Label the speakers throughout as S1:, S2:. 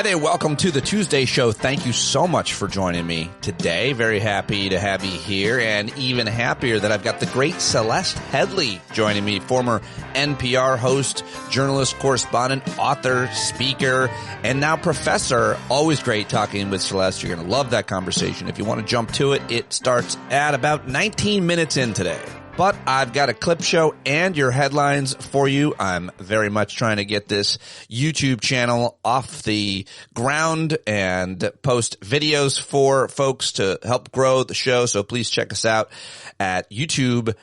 S1: Hi there. Welcome to the Tuesday show. Thank you so much for joining me today. Very happy to have you here, and even happier that I've got the great Celeste Headlee joining me, former NPR host, journalist, correspondent, author, speaker, and now professor. Always great talking with Celeste. You're going to love that conversation. If you want to jump to it, it starts at about 19 minutes in today. But I've got a clip show and your headlines for you. I'm very much trying to get this YouTube channel off the ground and post videos for folks to help grow the show. So please check us out at YouTube.com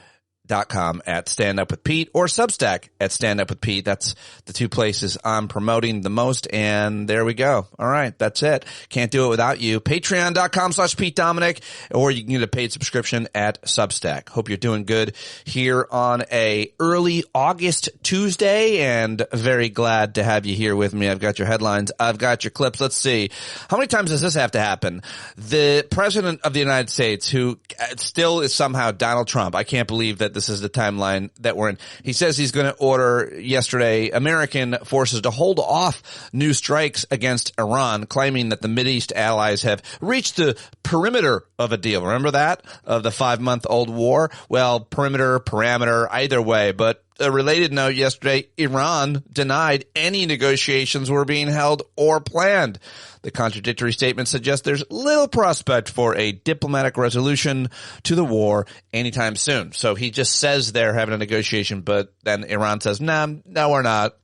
S1: at Stand Up With Pete or Substack at Stand Up With Pete. That's the two places I'm promoting the most. And there we go. All right. That's it. Can't do it without you. Patreon.com/Pete Dominick, or you can get a paid subscription at Substack. Hope you're doing good here on a early August Tuesday, and very glad to have you here with me. I've got your headlines. I've got your clips. Let's see. How many times does this have to happen? The president of the United States, who still is somehow Donald Trump. I can't believe that this is the timeline that we're in. He says he's going to order yesterday American forces to hold off new strikes against Iran, claiming that the Mideast allies have reached the perimeter of a deal. Remember that? Of the 5-month-old war? Well, parameter, either way. But a related note yesterday, Iran denied any negotiations were being held or planned. The contradictory statement suggests there's little prospect for a diplomatic resolution to the war anytime soon. So he just says they're having a negotiation, but then Iran says, no, we're not.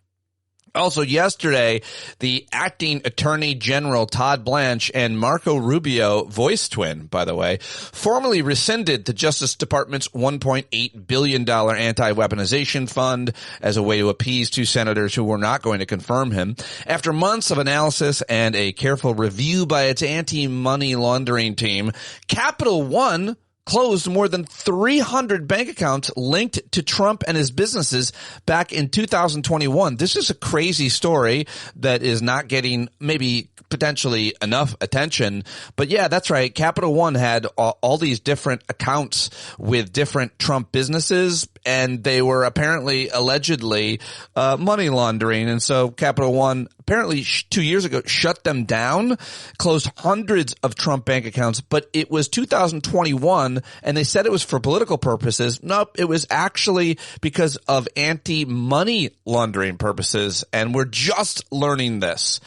S1: Also yesterday, the acting Attorney General Todd Blanche and Marco Rubio, voice twin, by the way, formally rescinded the Justice Department's $1.8 billion anti-weaponization fund as a way to appease two senators who were not going to confirm him. After months of analysis and a careful review by its anti-money laundering team, Capital One closed more than 300 bank accounts linked to Trump and his businesses back in 2021. This is a crazy story that is not getting maybe potentially enough attention. But yeah, that's right. Capital One had all these different accounts with different Trump businesses, and they were apparently allegedly money laundering. And so Capital One apparently 2 years ago shut them down, closed hundreds of Trump bank accounts, but it was 2021 and they said it was for political purposes. Nope, it was actually because of anti-money laundering purposes, and we're just learning this.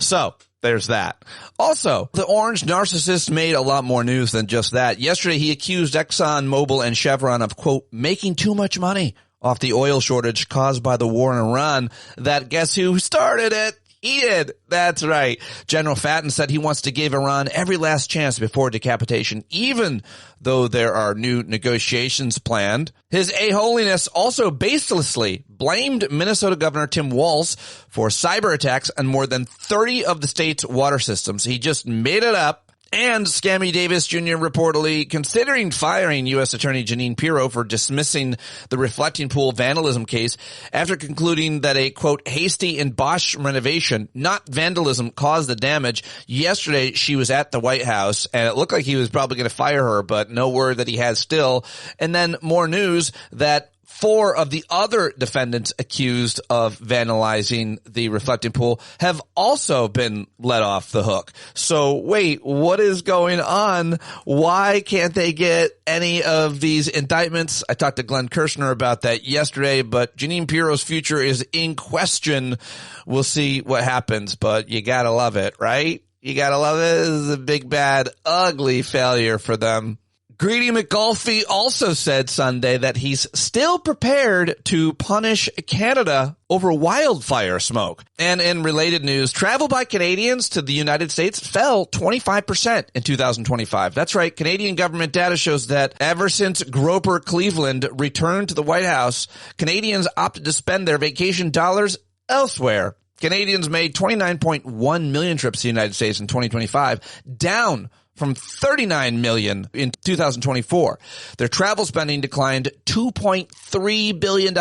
S1: So there's that. Also, the orange narcissist made a lot more news than just that. Yesterday, he accused Exxon, Mobil, and Chevron of, quote, making too much money off the oil shortage caused by the war in Iran. That guess who started it? He did. That's right. General Fatton said he wants to give Iran every last chance before decapitation, even though there are new negotiations planned. His A-Holiness also baselessly blamed Minnesota Governor Tim Walz for cyber attacks on more than 30 of the state's water systems. He just made it up. And Scammy Davis Jr. reportedly considering firing U.S. Attorney Jeanine Pirro for dismissing the reflecting pool vandalism case after concluding that a, quote, hasty and botched renovation, not vandalism, caused the damage. Yesterday, she was at the White House, and it looked like he was probably going to fire her, but no word that he has still. And then more news that 4 of the other defendants accused of vandalizing the reflecting pool have also been let off the hook. So wait, what is going on? Why can't they get any of these indictments? I talked to Glenn Kirshner about that yesterday, but Jeanine Pirro's future is in question. We'll see what happens, but you gotta love it, right? You gotta love it. This is a big, bad, ugly failure for them. Greedy McGulfey also said Sunday that he's still prepared to punish Canada over wildfire smoke. And in related news, travel by Canadians to the United States fell 25% in 2025. That's right. Canadian government data shows that ever since Groper Cleveland returned to the White House, Canadians opted to spend their vacation dollars elsewhere. Canadians made 29.1 million trips to the United States in 2025, down from 39 million in 2024. Their travel spending declined $2.3 billion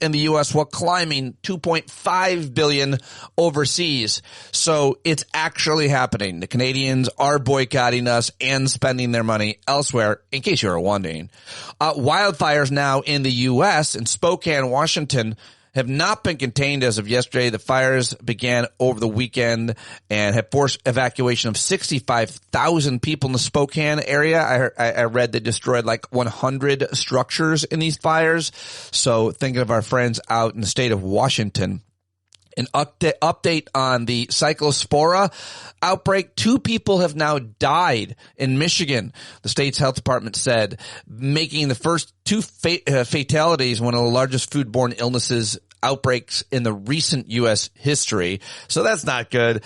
S1: in the U.S. while climbing $2.5 billion overseas. So it's actually happening. The Canadians are boycotting us and spending their money elsewhere, in case you were wondering. Wildfires now in the U.S. in Spokane, Washington, have not been contained as of yesterday. The fires began over the weekend and have forced evacuation of 65,000 people in the Spokane area. I read they destroyed like 100 structures in these fires. So thinking of our friends out in the state of Washington. An update on the cyclospora outbreak. 2 people have now died in Michigan, the state's health department said, making the first 2 fatalities, one of the largest foodborne illnesses outbreaks in the recent U.S. history. So that's not good.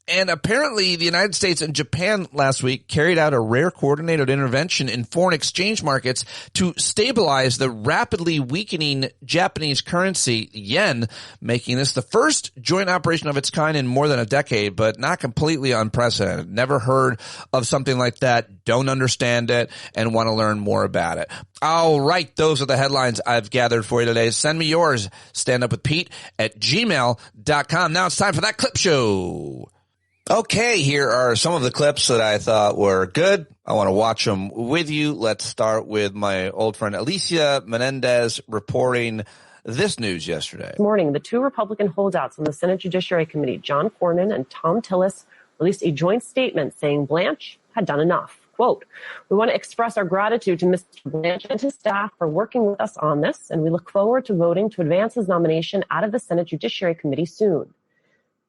S1: And apparently the United States and Japan last week carried out a rare coordinated intervention in foreign exchange markets to stabilize the rapidly weakening Japanese currency, yen, making this the first joint operation of its kind in more than a decade, but not completely unprecedented. Never heard of something like that, don't understand it, and want to learn more about it. All right, those are the headlines I've gathered for you today. Send me yours, standupwithpete@gmail.com. Now it's time for that clip show. Okay, here are some of the clips that I thought were good. I want to watch them with you. Let's start with my old friend Alicia Menendez reporting this news yesterday.
S2: This morning, the 2 Republican holdouts on the Senate Judiciary Committee, John Cornyn and Tom Tillis, released a joint statement saying Blanche had done enough. Quote, "We want to express our gratitude to Mr. Blanche and his staff for working with us on this, and we look forward to voting to advance his nomination out of the Senate Judiciary Committee soon."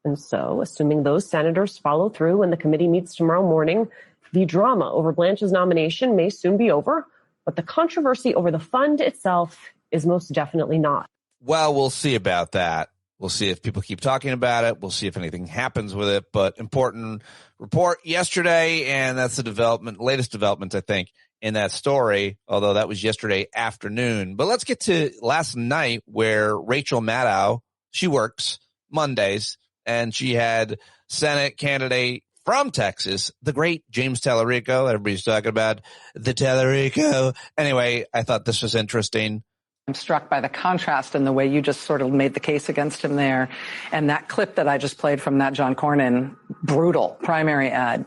S2: And so, assuming those senators follow through when the committee meets tomorrow morning, the drama over Blanche's nomination may soon be over, but the controversy over the fund itself is most definitely not.
S1: Well, we'll see about that. We'll see if people keep talking about it. We'll see if anything happens with it. But important report yesterday, and that's the latest developments, I think, in that story, although that was yesterday afternoon. But let's get to last night where Rachel Maddow, she works Mondays, and she had Senate candidate from Texas, the great James Tallarico. Everybody's talking about the Tallarico. Anyway, I thought this was interesting.
S3: I'm struck by the contrast in the way you just sort of made the case against him there. And that clip that I just played from that John Cornyn brutal primary ad,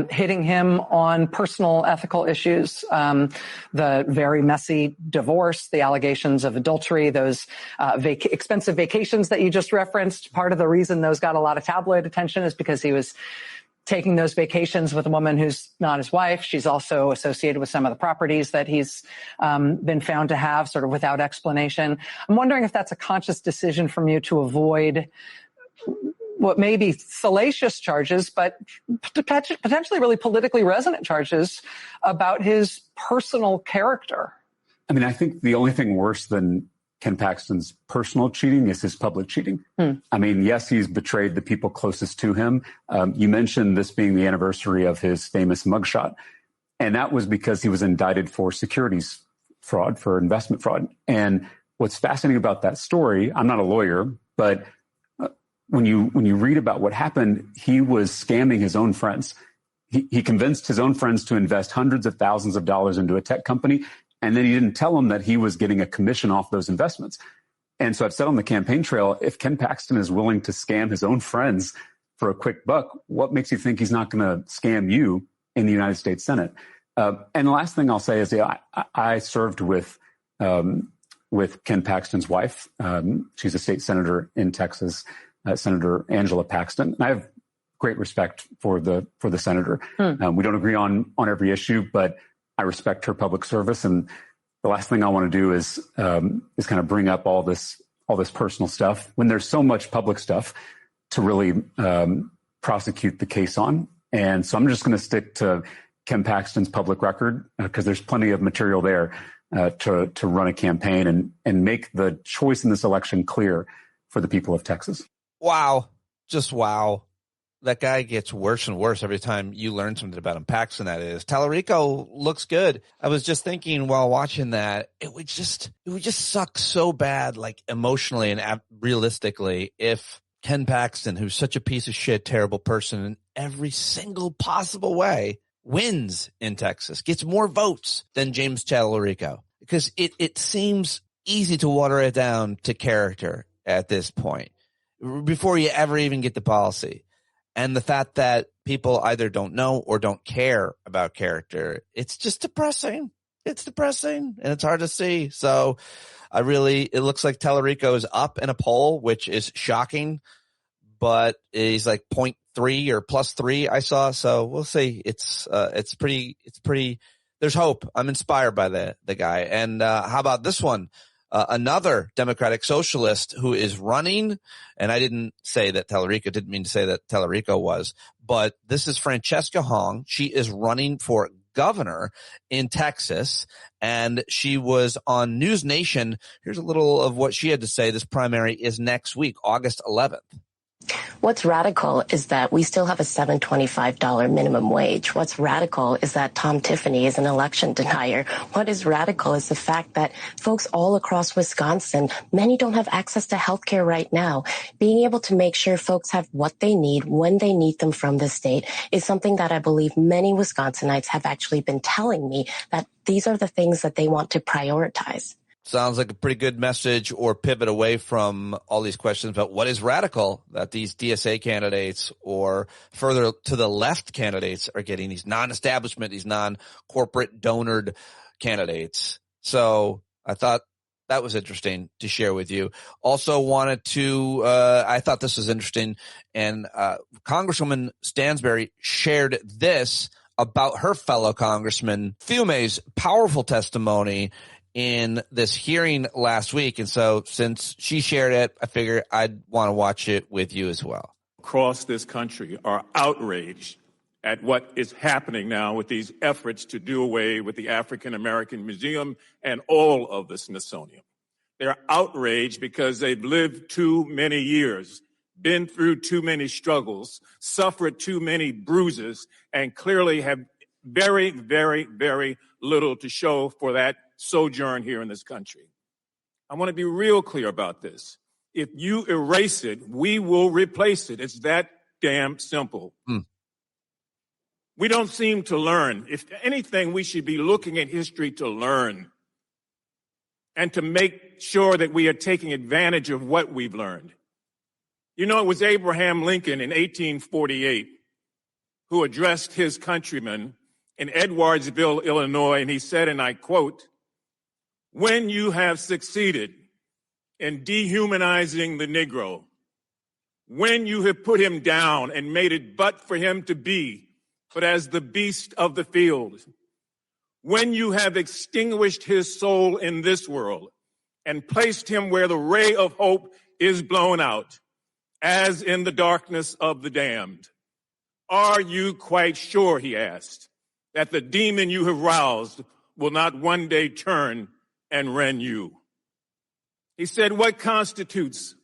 S3: hitting him on personal ethical issues, the very messy divorce, the allegations of adultery, those expensive vacations that you just referenced. Part of the reason those got a lot of tabloid attention is because he was taking those vacations with a woman who's not his wife. She's also associated with some of the properties that he's been found to have sort of without explanation. I'm wondering if that's a conscious decision from you to avoid what may be salacious charges, but potentially really politically resonant charges about his personal character.
S4: I mean, I think the only thing worse than Ken Paxton's personal cheating is his public cheating. I mean, yes, he's betrayed the people closest to him. You mentioned this being the anniversary of his famous mugshot, and that was because he was indicted for securities fraud, for investment fraud. And what's fascinating about that story, I'm not a lawyer, but when you read about what happened, he was scamming his own friends. He convinced his own friends to invest hundreds of thousands of dollars into a tech company, and then he didn't tell them that he was getting a commission off those investments. And so I've said on the campaign trail, if Ken Paxton is willing to scam his own friends for a quick buck, what makes you think he's not going to scam you in the United States Senate? And the last thing I'll say is, I served with Ken Paxton's wife. She's a state senator in Texas, Senator Angela Paxton. And I have great respect for the senator. We don't agree on every issue, but I respect her public service, and the last thing I want to do is kind of bring up all this personal stuff when there's so much public stuff to really prosecute the case on. And so I'm just going to stick to Ken Paxton's public record because there's plenty of material there to run a campaign and make the choice in this election clear for the people of Texas.
S1: Wow, just wow. That guy gets worse and worse every time you learn something about him. Paxton, that is. Tallarico looks good. I was just thinking while watching that, it would just suck so bad, like emotionally and realistically, if Ken Paxton, who's such a piece of shit, terrible person in every single possible way, wins in Texas, gets more votes than James Tallarico, because it seems easy to water it down to character at this point before you ever even get the policy. And the fact that people either don't know or don't care about character, it's just depressing. it's depressing and it's hard to see. So it looks like Tallarico is up in a poll, which is shocking, but he's like 0.3 or +3 I saw. So we'll see. It's pretty, there's hope. I'm inspired by the guy. And, how about this one? Another Democratic socialist who is running, and I didn't say that Tallarico, didn't mean to say that Tallarico was, but this is Francesca Hong. She is running for governor in Texas, and she was on News Nation. Here's a little of what she had to say. This primary is next week, August 11th.
S5: What's radical is that we still have a $7.25 minimum wage. What's radical is that Tom Tiffany is an election denier. What is radical is the fact that folks all across Wisconsin, many don't have access to health care right now. Being able to make sure folks have what they need when they need them from the state is something that I believe many Wisconsinites have actually been telling me that these are the things that they want to prioritize.
S1: Sounds like a pretty good message, or pivot away from all these questions about what is radical that these DSA candidates or further to the left candidates are getting, these non-establishment, these non-corporate donored candidates. So I thought that was interesting to share with you. Also wanted to, I thought this was interesting, and Congresswoman Stansbury shared this about her fellow Congressman Fiume's powerful testimony in this hearing last week. And so since she shared it, I figured I'd want to watch it with you as well.
S6: Across this country are outraged at what is happening now with these efforts to do away with the African American Museum and all of the Smithsonian. They're outraged because they've lived too many years, been through too many struggles, suffered too many bruises, and clearly have very, very, very little to show for that sojourn here in this country. I want to be real clear about this. If you erase it, we will replace it. It's that damn simple. We don't seem to learn. If anything, we should be looking at history to learn and to make sure that we are taking advantage of what we've learned. You know, it was Abraham Lincoln in 1848 who addressed his countrymen in Edwardsville, Illinois, and he said, and I quote, "When you have succeeded in dehumanizing the Negro, when you have put him down and made it but for him to be, but as the beast of the field, when you have extinguished his soul in this world and placed him where the ray of hope is blown out, as in the darkness of the damned, are you quite sure," he asked, "that the demon you have roused will not one day turn and rend you?" He said, "What constitutes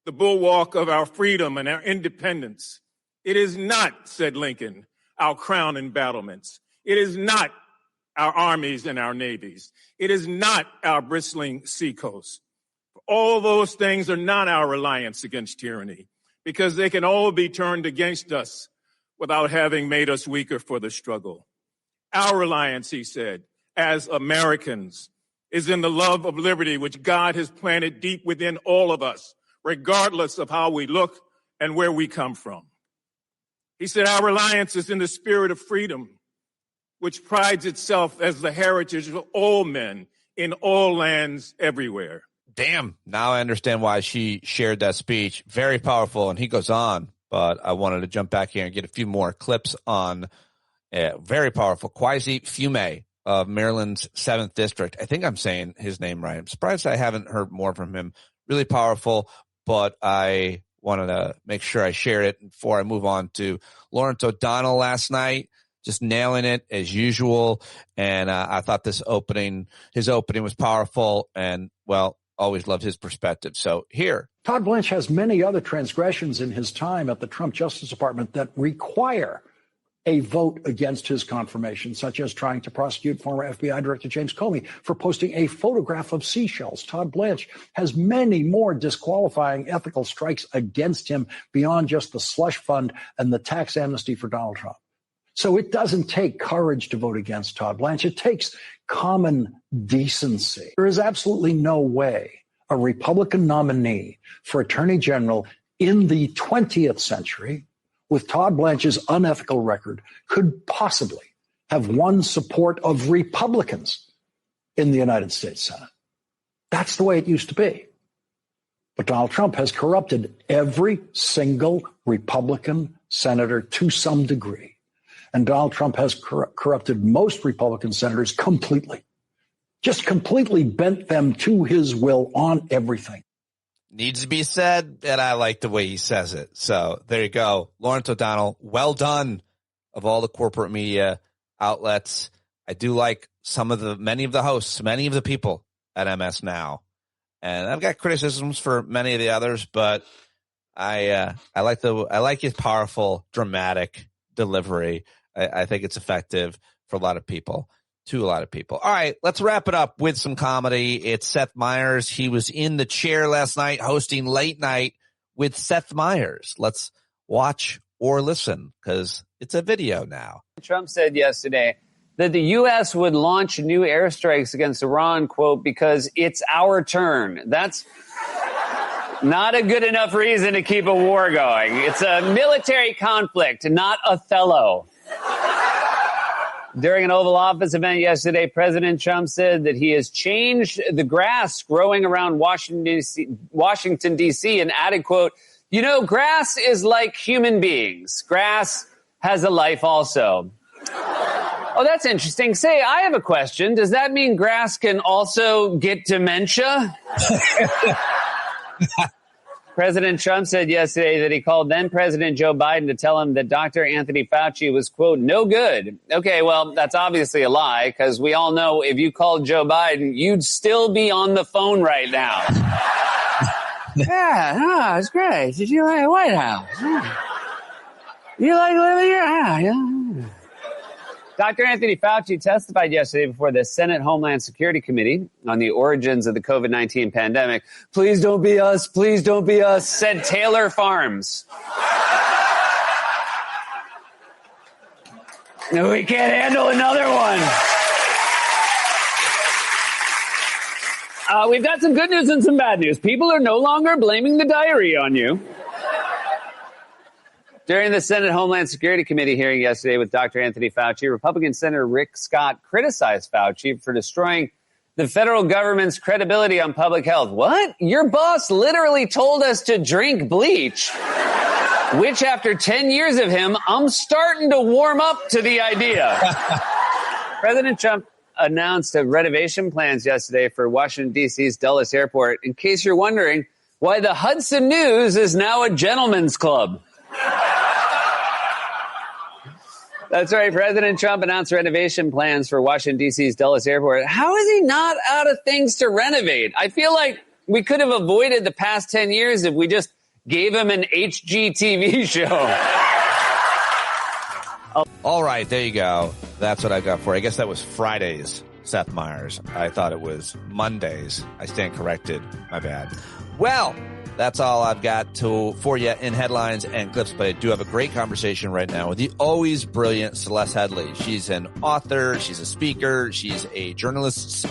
S6: the bulwark of our freedom and our independence? It is not," said Lincoln, "our crown and battlements. It is not our armies and our navies. It is not our bristling seacoast. All those things are not our reliance against tyranny, because they can all be turned against us without having made us weaker for the struggle. Our reliance," he said, "as Americans is in the love of liberty, which God has planted deep within all of us, regardless of how we look and where we come from." He said, "Our reliance is in the spirit of freedom, which prides itself as the heritage of all men in all lands everywhere."
S1: Damn. Now I understand why she shared that speech. Very powerful. And he goes on, but I wanted to jump back here and get a few more clips on very powerful Kwesi Fiume of Maryland's 7th District. I think I'm saying his name right. I'm surprised I haven't heard more from him. Really powerful, but I wanted to make sure I shared it before I move on to Lawrence O'Donnell last night. Just nailing it as usual. And I thought his opening was powerful, and, well, always loved his perspective. So here.
S7: Todd Blanche has many other transgressions in his time at the Trump Justice Department that require a vote against his confirmation, such as trying to prosecute former FBI Director James Comey for posting a photograph of seashells. Todd Blanche has many more disqualifying ethical strikes against him beyond just the slush fund and the tax amnesty for Donald Trump. So it doesn't take courage to vote against Todd Blanche. It takes common decency. There is absolutely no way a Republican nominee for Attorney General in the 20th century with Todd Blanche's unethical record could possibly have won support of Republicans in the United States Senate. That's the way it used to be. But Donald Trump has corrupted every single Republican senator to some degree. And Donald Trump has corrupted most Republican senators completely. Just completely bent them to his will on everything.
S1: Needs to be said, and I like the way he says it. So there you go. Lawrence O'Donnell, well done. Of all the corporate media outlets, I do like many of the hosts, many of the people at MS Now. And I've got criticisms for many of the others, but I like his powerful, dramatic delivery. I think it's effective for a lot of people. To a lot of people. All right, let's wrap it up with some comedy. It's Seth Meyers. He was in the chair last night hosting Late Night with Seth Meyers. Let's watch or listen because it's a video now.
S8: Trump said yesterday that the U.S. would launch new airstrikes against Iran, quote, because it's our turn. That's not a good enough reason to keep a war going. It's a military conflict, not Othello. During an Oval Office event yesterday, President Trump said that he has changed the grass growing around Washington, D.C. and added, quote, you know, grass is like human beings. Grass has a life also. Oh, that's interesting. Say, I have a question. Does that mean grass can also get dementia? President Trump said yesterday that he called then President Joe Biden to tell him that Dr. Anthony Fauci was, quote, no good. Okay, well, that's obviously a lie because we all know if you called Joe Biden, you'd still be on the phone right now. Yeah, no, it's great. Did you like the White House? Yeah. You like living here? Yeah. Dr. Anthony Fauci testified yesterday before the Senate Homeland Security Committee on the origins of the COVID-19 pandemic. Please don't be us. Please don't be us, said Taylor Farms. No, we can't handle another one. We've got some good news and some bad news. People are no longer blaming the diarrhea on you. During the Senate Homeland Security Committee hearing yesterday with Dr. Anthony Fauci, Republican Senator Rick Scott criticized Fauci for destroying the federal government's credibility on public health. What? Your boss literally told us to drink bleach, which after 10 years of him, I'm starting to warm up to the idea. President Trump announced renovation plans yesterday for Washington, D.C.'s Dulles Airport. In case you're wondering why the Hudson News is now a gentleman's club. That's right. President Trump announced renovation plans for Washington, D.C.'s Dulles Airport. How is he not out of things to renovate? I feel like we could have avoided the past 10 years if we just gave him an HGTV show.
S1: All right, there you go. That's what I got for you. I guess that was Friday's Seth Meyers. I thought it was Mondays. I stand corrected. My bad. Well, that's all I've got for you in headlines and clips, but I do have a great conversation right now with the always brilliant Celeste Headlee. She's an author, she's a speaker, she's a journalist,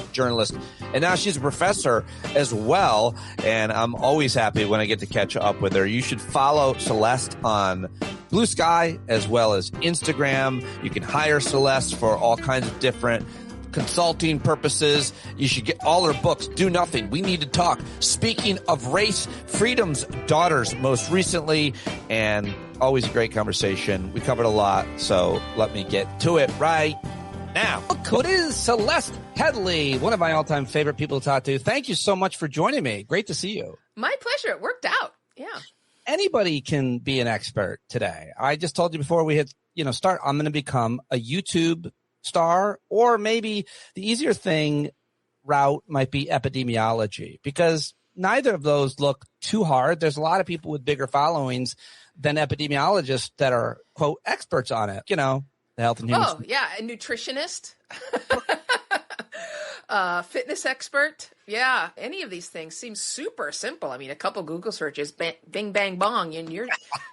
S1: and now she's a professor as well, and I'm always happy when I get to catch up with her. You should follow Celeste on Blue Sky as well as Instagram. You can hire Celeste for all kinds of different consulting purposes. You should get all her books. Do Nothing. We Need to Talk. Speaking of Race, Freedom's Daughters most recently, and always a great conversation. We covered a lot, so let me get to it right now. Look, it is Celeste Headlee, one of my all-time favorite people to talk to. Thank you so much for joining me. Great to see you.
S9: My pleasure. It worked out. Yeah.
S1: Anybody can be an expert today. I just told you before we hit, start, I'm going to become a YouTube star, or maybe the easier route might be epidemiology, because neither of those look too hard. There's a lot of people with bigger followings than epidemiologists that are, quote, experts on it. The health and human.
S9: Oh, yeah. A nutritionist, fitness expert. Yeah. Any of these things seems super simple. I mean, a couple Google searches, bing, bang, bong, and you're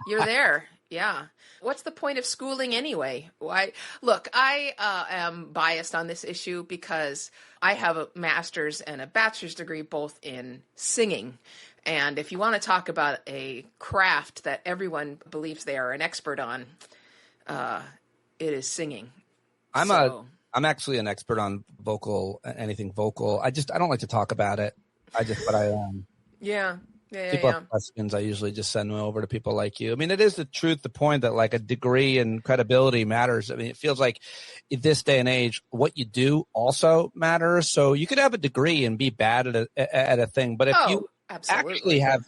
S9: there. Yeah. What's the point of schooling anyway? Why? Look, I am biased on this issue because I have a master's and a bachelor's degree both in singing. And if you want to talk about a craft that everyone believes they are an expert on, it is singing.
S1: I'm a I'm actually an expert on anything vocal. I don't like to talk about it. But I am.
S9: Yeah.
S1: People have questions. I usually just send them over to people like you. I mean, it is the truth, the point that like a degree and credibility matters. I mean, it feels like in this day and age, what you do also matters. So you could have a degree and be bad at a thing, but if you actually have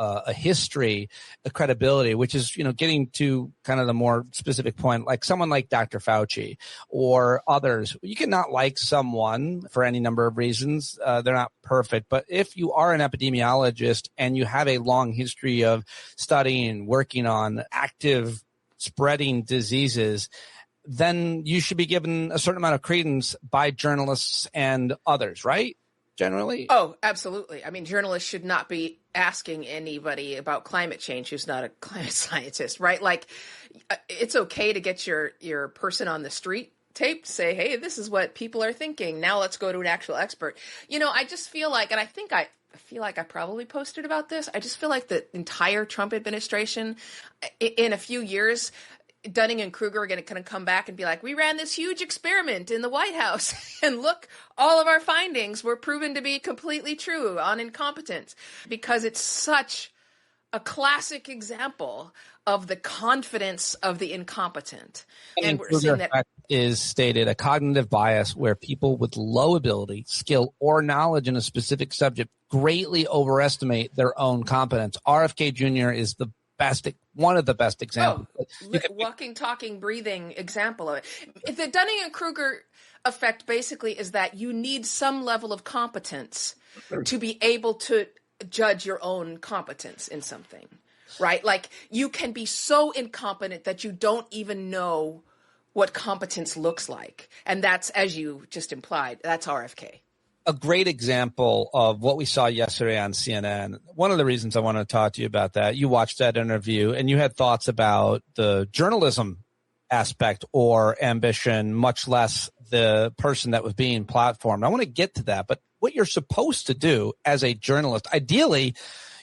S1: a history, a credibility, which is, getting to kind of the more specific point, like someone like Dr. Fauci or others, you cannot like someone for any number of reasons. They're not perfect. But if you are an epidemiologist and you have a long history of studying, working on active spreading diseases, then you should be given a certain amount of credence by journalists and others, right? Generally?
S9: Oh, absolutely. I mean, journalists should not be asking anybody about climate change who's not a climate scientist, right? Like, it's okay to get your person on the street taped, say, hey, this is what people are thinking. Now let's go to an actual expert. I just feel like, and I feel like I probably posted about this, I just feel like the entire Trump administration, in a few years, Dunning and Kruger are going to come back and be like, we ran this huge experiment in the White House and look, all of our findings were proven to be completely true on incompetence, because it's such a classic example of the confidence of the incompetent. And we're seeing that
S1: is stated a cognitive bias where people with low ability, skill, or knowledge in a specific subject greatly overestimate their own competence. RFK Jr. is one of the best examples.
S9: Walking, talking, breathing example of it. The Dunning and Kruger effect basically is that you need some level of competence to be able to judge your own competence in something, right? Like, you can be so incompetent that you don't even know what competence looks like. And that's, as you just implied, that's RFK.
S1: A great example of what we saw yesterday on CNN. One of the reasons I want to talk to you about that, you watched that interview and you had thoughts about the journalism aspect or ambition, much less the person that was being platformed. I want to get to that, but what you're supposed to do as a journalist, ideally,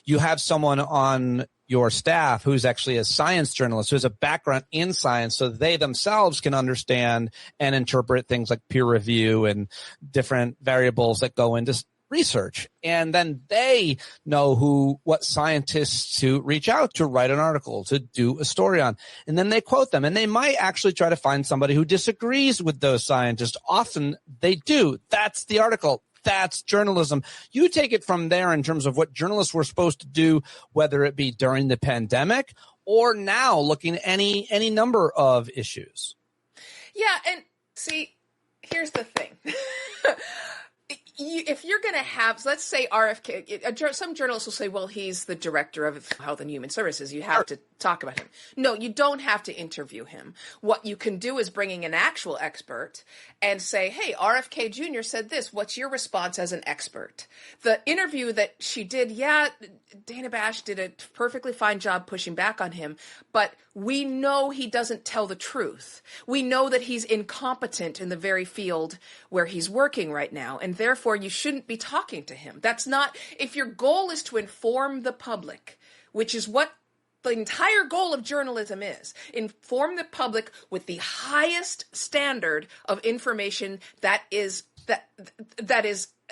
S1: you have someone on your staff who's actually a science journalist, who has a background in science, so they themselves can understand and interpret things like peer review and different variables that go into research. And then they know what scientists to reach out to write an article, to do a story on. And then they quote them. And they might actually try to find somebody who disagrees with those scientists. Often they do. That's the article. That's journalism. You take it from there in terms of what journalists were supposed to do, whether it be during the pandemic or now, looking at any number of issues.
S9: Yeah, and see, here's the thing. If you're going to have, let's say RFK, some journalists will say, well, he's the director of Health and Human Services. You have to talk about him. No, you don't have to interview him. What you can do is bring in an actual expert and say, hey, RFK Jr. said this. What's your response as an expert? The interview that she did, Dana Bash did a perfectly fine job pushing back on him, but we know he doesn't tell the truth. We know that he's incompetent in the very field where he's working right now, and therefore you shouldn't be talking to him. That's not, if your goal is to inform the public, which is what the entire goal of journalism is, inform the public with the highest standard of information that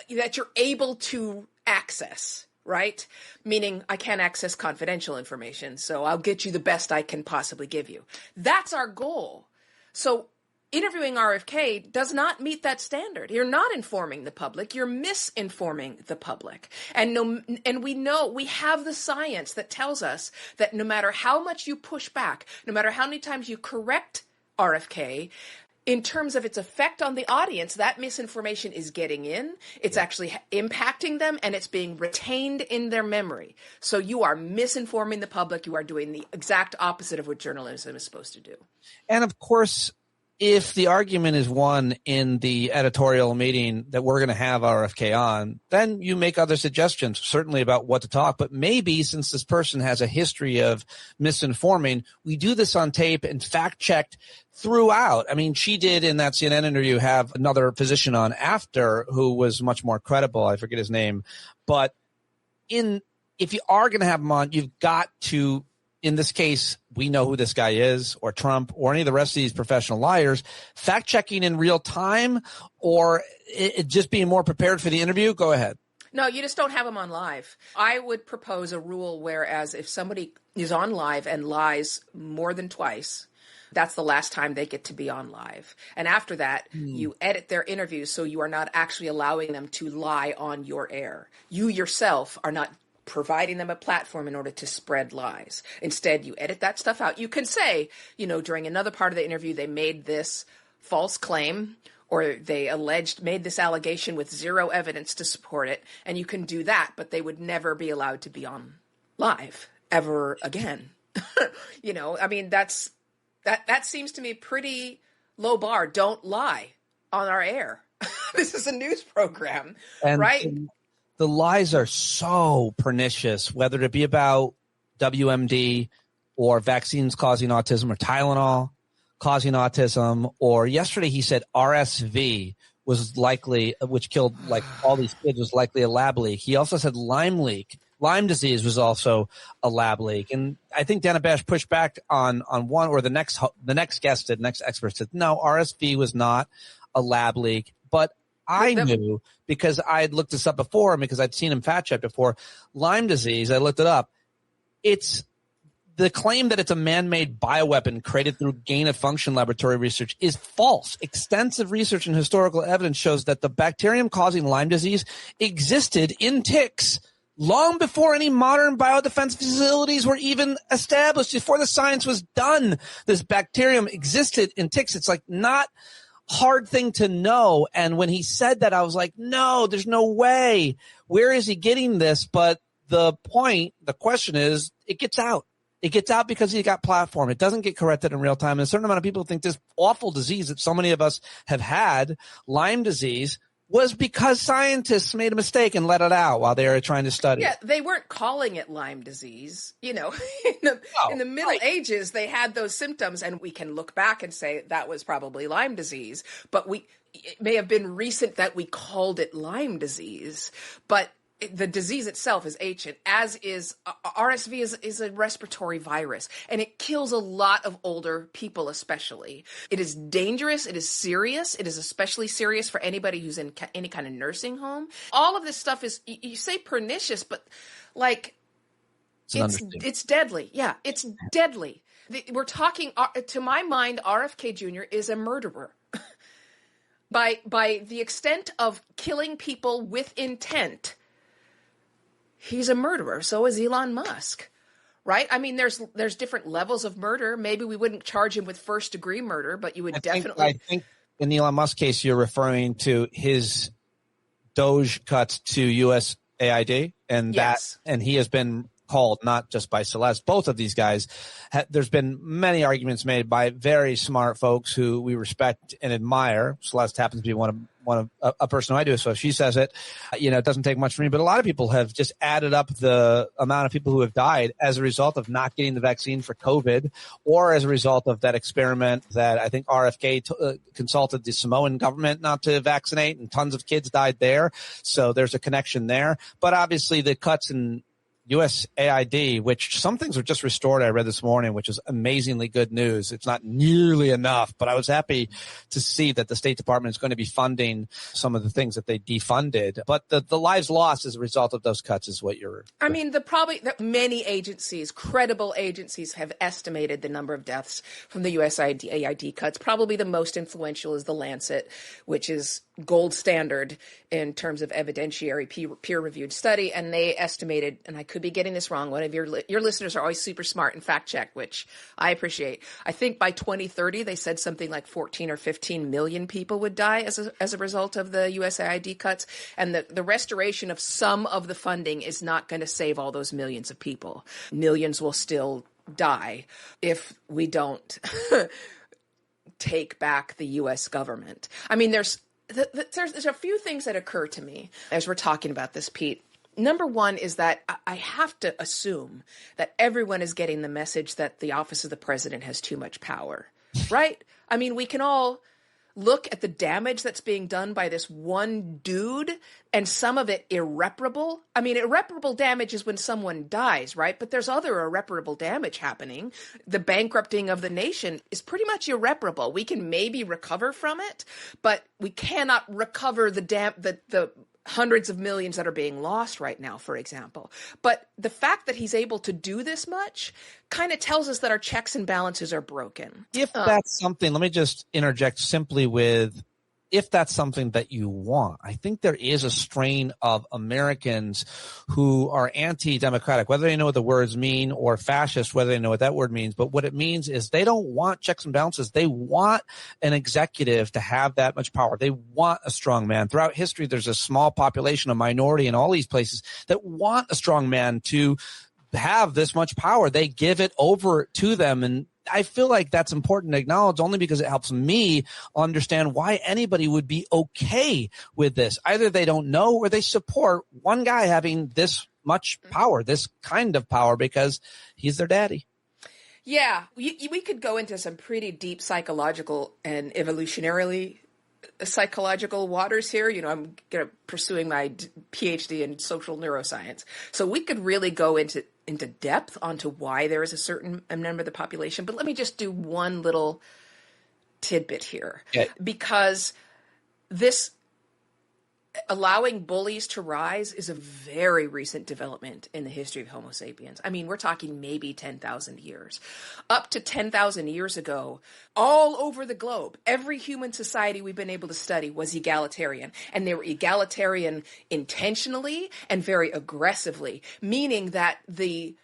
S9: you're able to access. Right? Meaning I can't access confidential information, so I'll get you the best I can possibly give you. That's our goal. So interviewing RFK does not meet that standard. You're not informing the public. You're misinforming the public. And we know, we have the science that tells us that no matter how much you push back, no matter how many times you correct RFK, in terms of its effect on the audience, that misinformation is getting in, it's actually impacting them, and it's being retained in their memory. So you are misinforming the public. You are doing the exact opposite of what journalism is supposed to do.
S1: And of course, if the argument is won in the editorial meeting that we're going to have RFK on, then you make other suggestions, certainly about what to talk. But maybe since this person has a history of misinforming, we do this on tape and fact-checked throughout. I mean, she did in that CNN interview have another physician on after who was much more credible. I forget his name. But if you are going to have him on, you've got to in this case, we know who this guy is, or Trump, or any of the rest of these professional liars, fact checking in real time, or it just being more prepared for the interview? Go ahead.
S9: No, you just don't have them on live. I would propose a rule whereas if somebody is on live and lies more than twice, that's the last time they get to be on live. And after that, you edit their interviews so you are not actually allowing them to lie on your air. You yourself are not providing them a platform in order to spread lies. Instead, you edit that stuff out. You can say, during another part of the interview, they made this false claim, or they made this allegation with zero evidence to support it, and you can do that, but they would never be allowed to be on live ever again. That seems to me pretty low bar. Don't lie on our air. This is a news program,
S1: and
S9: right?
S1: The lies are so pernicious, whether it be about WMD or vaccines causing autism, or Tylenol causing autism, or yesterday he said RSV was likely, which killed like all these kids, was likely a lab leak. He also said Lyme disease was also a lab leak. And I think Dana Bash pushed back on one, or the next expert said, no, RSV was not a lab leak. But I knew, because I had looked this up before and because I'd seen him fact check before, Lyme disease, I looked it up. It's the claim that it's a man-made bioweapon created through gain-of-function laboratory research is false. Extensive research and historical evidence shows that the bacterium causing Lyme disease existed in ticks long before any modern biodefense facilities were even established. Before the science was done, this bacterium existed in ticks. It's like not hard thing to know. And when he said that, I was like, no, there's no way. Where is he getting this? But the question is, it gets out. It gets out because he got platform. It doesn't get corrected in real time. And a certain amount of people think this awful disease that so many of us have had, Lyme disease, was because scientists made a mistake and let it out while they were trying to study.
S9: Yeah, they weren't calling it Lyme disease. In the Middle Ages, they had those symptoms, and we can look back and say that was probably Lyme disease. But it may have been recent that we called it Lyme disease. But the disease itself is ancient, as is RSV is a respiratory virus, and it kills a lot of older people especially. It is dangerous. It is serious. It is especially serious for anybody who's in any kind of nursing home. All of this stuff is, you say pernicious, but like it's deadly. Yeah, it's deadly. We're talking, to my mind, RFK Jr. is a murderer. By the extent of killing people with intent, he's a murderer. So is Elon Musk, right? I mean, there's different levels of murder. Maybe we wouldn't charge him with first-degree murder, but you would definitely.
S1: I think in the Elon Musk case, you're referring to his Doge cuts to USAID, and
S9: yes.
S1: And he has been called, not just by Celeste, both of these guys. There's been many arguments made by very smart folks who we respect and admire. Celeste happens to be one of a person who I do. So if she says it, it doesn't take much for me. But a lot of people have just added up the amount of people who have died as a result of not getting the vaccine for COVID, or as a result of that experiment that I think RFK consulted the Samoan government not to vaccinate, and tons of kids died there. So there's a connection there. But obviously the cuts in USAID, which some things are just restored, I read this morning, which is amazingly good news. It's not nearly enough, but I was happy to see that the State Department is going to be funding some of the things that they defunded. But the lives lost as a result of those cuts is what you're...
S9: I mean, many agencies, credible agencies, have estimated the number of deaths from the USAID cuts. Probably the most influential is The Lancet, which is gold standard in terms of evidentiary peer-reviewed study, and they estimated, and I could be getting this wrong, one of your listeners are always super smart and fact check, which I appreciate. I think by 2030 they said something like 14 or 15 million people would die as a result of the USAID cuts, and the restoration of some of the funding is not going to save all those millions of people. Millions will still die if we don't take back the U.S. government. I mean, there's a few things that occur to me as we're talking about this, Pete. Number one is that I have to assume that everyone is getting the message that the office of the president has too much power, right? I mean, we can all look at the damage that's being done by this one dude, and some of it irreparable. I mean, irreparable damage is when someone dies, right? But there's other irreparable damage happening. The bankrupting of the nation is pretty much irreparable. We can maybe recover from it, but we cannot recover the hundreds of millions that are being lost right now, for example. But the fact that he's able to do this much kind of tells us that our checks and balances are broken.
S1: If that's something, let me just interject simply with, if that's something that you want, I think there is a strain of Americans who are anti-democratic, whether they know what the words mean, or fascist, whether they know what that word means. But what it means is they don't want checks and balances. They want an executive to have that much power. They want a strong man. Throughout history, there's a small population, a minority in all these places that want a strong man to have this much power. They give it over to them. And I feel like that's important to acknowledge, only because it helps me understand why anybody would be okay with this. Either they don't know, or they support one guy having this much power, this kind of power, because he's their daddy.
S9: Yeah, we could go into some pretty deep psychological and evolutionarily psychological waters here. You know, I'm pursuing my PhD in social neuroscience. So we could really go into depth onto why there is a certain number of the population. But let me just do one little tidbit here. Yeah. Because this allowing bullies to rise is a very recent development in the history of Homo sapiens. I mean, we're talking maybe 10,000 years. Up to 10,000 years ago, all over the globe, every human society we've been able to study was egalitarian. And they were egalitarian intentionally and very aggressively, meaning that the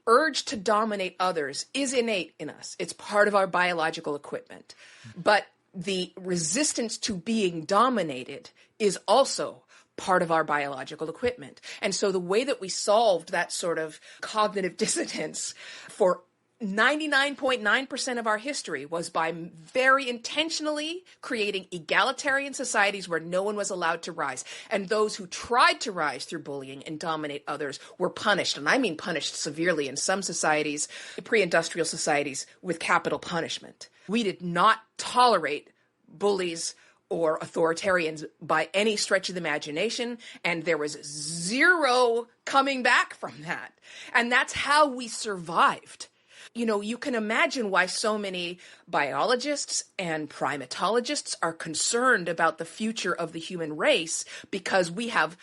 S9: urge to dominate others is innate in us. It's part of our biological equipment. But the resistance to being dominated is also part of our biological equipment. And so the way that we solved that sort of cognitive dissonance for 99.9% of our history was by very intentionally creating egalitarian societies where no one was allowed to rise. And those who tried to rise through bullying and dominate others were punished. And I mean punished severely in some societies, pre-industrial societies, with capital punishment. We did not tolerate bullies or authoritarians by any stretch of the imagination, and there was zero coming back from that. And that's how we survived. You know, you can imagine why so many biologists and primatologists are concerned about the future of the human race, because we have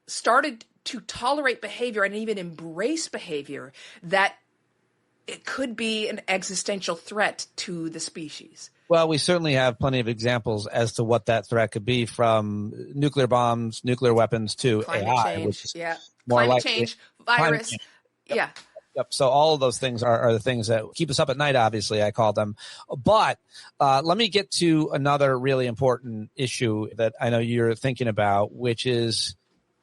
S9: started to tolerate behavior and even embrace behavior that it could be an existential threat to the species.
S1: Well, we certainly have plenty of examples as to what that threat could be, from nuclear bombs, nuclear weapons, to
S9: climate
S1: AI,
S9: change,
S1: which is
S9: more climate
S1: likely.
S9: change, virus,
S1: change.
S9: Yep.
S1: Yep. So all of those things are the things that keep us up at night, obviously, I call them. But let me get to another really important issue that I know you're thinking about, which is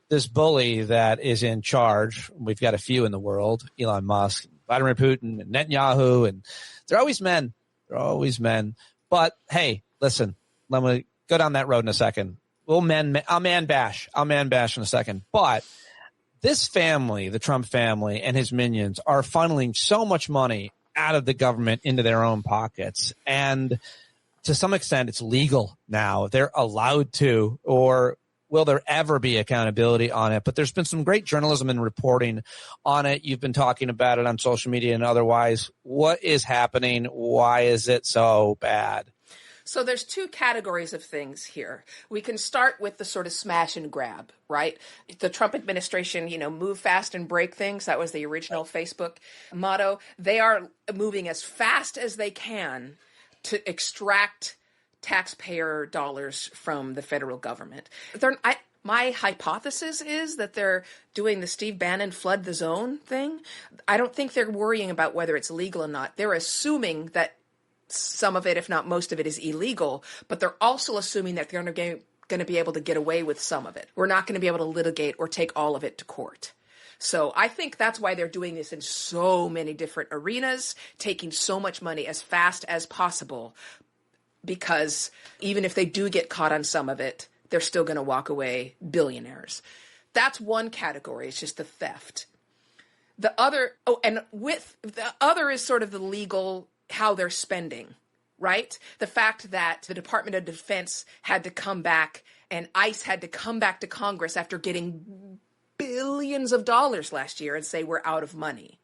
S1: this bully that is in charge. We've got a few in the world: Elon Musk, Vladimir Putin, and Netanyahu, and they're always men. They're always men. But hey, listen, let me go down that road in a second. I'll man bash in a second. But this family, the Trump family and his minions, are funneling so much money out of the government into their own pockets. And to some extent, it's legal now. They're allowed to, or will there ever be accountability on it? But there's been some great journalism and reporting on it. You've been talking about it on social media and otherwise. What is happening? Why is it so bad?
S9: So there's two categories of things here. We can start with the sort of smash and grab, right? The Trump administration, move fast and break things. That was the original Facebook motto. They are moving as fast as they can to extract taxpayer dollars from the federal government. My hypothesis is that they're doing the Steve Bannon flood the zone thing. I don't think they're worrying about whether it's legal or not. They're assuming that some of it, if not most of it, is illegal, but they're also assuming that they're going to be able to get away with some of it. We're not going to be able to litigate or take all of it to court. So I think that's why they're doing this in so many different arenas, taking so much money as fast as possible, because even if they do get caught on some of it, they're still going to walk away billionaires. That's one category. It's just the theft. The other is sort of the legal, how they're spending right? The fact that the Department of Defense had to come back and ICE had to come back to Congress after getting billions of dollars last year and say we're out of money.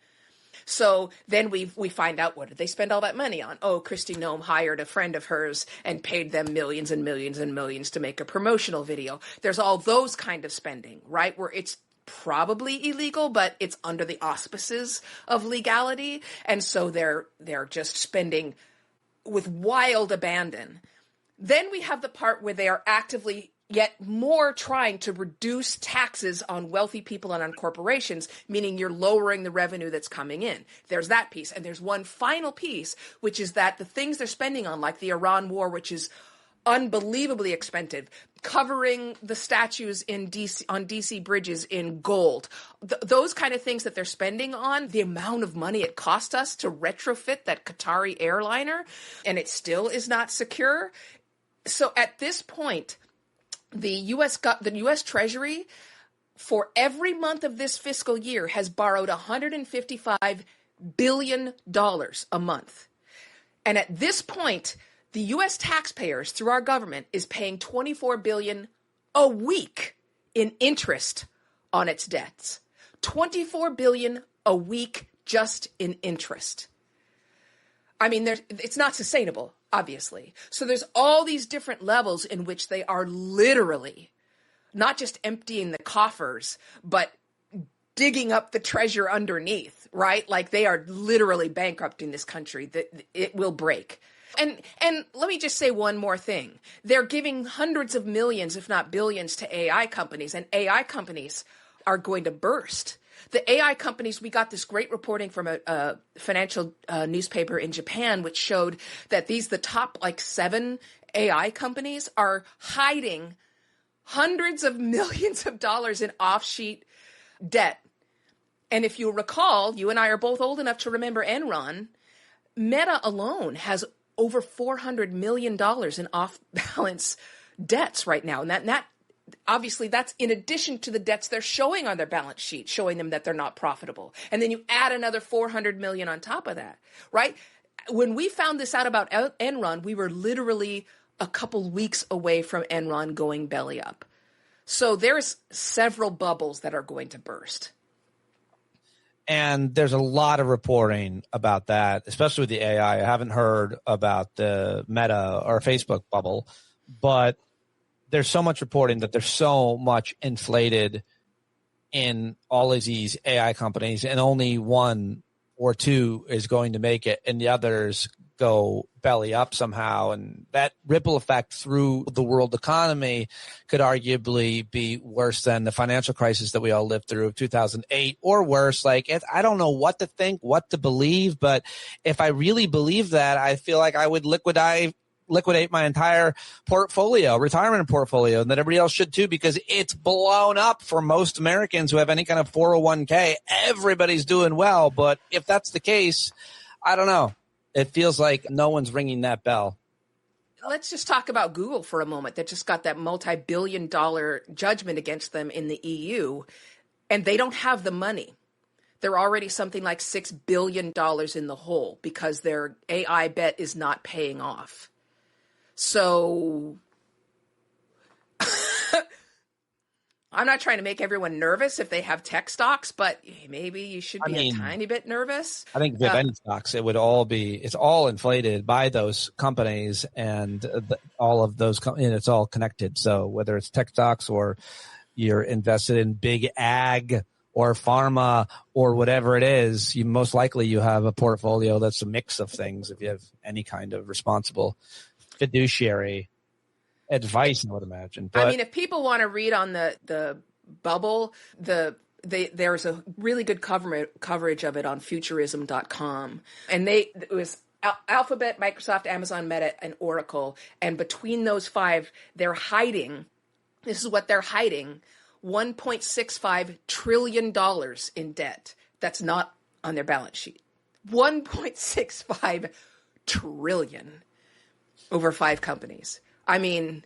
S9: So then we find out, what did they spend all that money on? Oh, Kristi Noem hired a friend of hers and paid them millions and millions and millions to make a promotional video. There's all those kind of spending, right? Where it's probably illegal, but it's under the auspices of legality. And so they're just spending with wild abandon. Then we have the part where they are actively yet more trying to reduce taxes on wealthy people and on corporations, meaning you're lowering the revenue that's coming in. There's that piece. And there's one final piece, which is that the things they're spending on, like the Iran war, which is unbelievably expensive, covering the statues in DC, on DC bridges in gold, those kind of things that they're spending on, the amount of money it cost us to retrofit that Qatari airliner, and it still is not secure. So at this point, the U.S. Treasury, for every month of this fiscal year, has borrowed $155 billion a month. And at this point, the U.S. taxpayers, through our government, is paying $24 billion a week in interest on its debts. $24 billion a week just in interest. I mean, it's not sustainable, obviously. So there's all these different levels in which they are literally not just emptying the coffers, but digging up the treasure underneath, right? Like they are literally bankrupting this country. That it will break. And let me just say one more thing. They're giving hundreds of millions, if not billions, to AI companies, and AI companies are going to burst. The AI companies, we got this great reporting from a financial newspaper in Japan, which showed that the top 7 AI companies are hiding hundreds of millions of dollars in offshoot debt. And if you recall, you and I are both old enough to remember Enron. Meta alone has over $400 million in off-balance debts right now. And that obviously, that's in addition to the debts they're showing on their balance sheet, showing them that they're not profitable. And then you add another $400 million on top of that, right? When we found this out about Enron, we were literally a couple weeks away from Enron going belly up. So there's several bubbles that are going to burst.
S1: And there's a lot of reporting about that, especially with the AI. I haven't heard about the Meta or Facebook bubble, but there's so much reporting that there's so much inflated in all of these AI companies, and only one or two is going to make it, and the others go belly up somehow. And that ripple effect through the world economy could arguably be worse than the financial crisis that we all lived through of 2008 or worse. I don't know what to think, what to believe, but if I really believe that, I feel like I would liquidate my entire retirement portfolio, and that everybody else should too, because it's blown up for most Americans who have any kind of 401k. Everybody's doing well, but if that's the case, I don't know. It feels like no one's ringing that bell.
S9: Let's just talk about Google for a moment. That just got that multi-billion-dollar judgment against them in the EU, and they don't have the money. They're already something like $6 billion in the hole because their AI bet is not paying off. So I'm not trying to make everyone nervous if they have tech stocks, but maybe you should be a tiny bit nervous.
S1: I think with any stocks, it's all inflated by those companies, and all of those, it's all connected. So whether it's tech stocks or you're invested in big ag or pharma or whatever it is, you have a portfolio that's a mix of things if you have any kind of responsible fiduciary advice, I would imagine. But,
S9: if people want to read on the bubble, there's a really good coverage of it on futurism.com. And it was Alphabet, Microsoft, Amazon, Meta, and Oracle. And between those 5, they're hiding, this is what they're hiding, $1.65 trillion in debt that's not on their balance sheet. $1.65 trillion over 5 companies. Imagine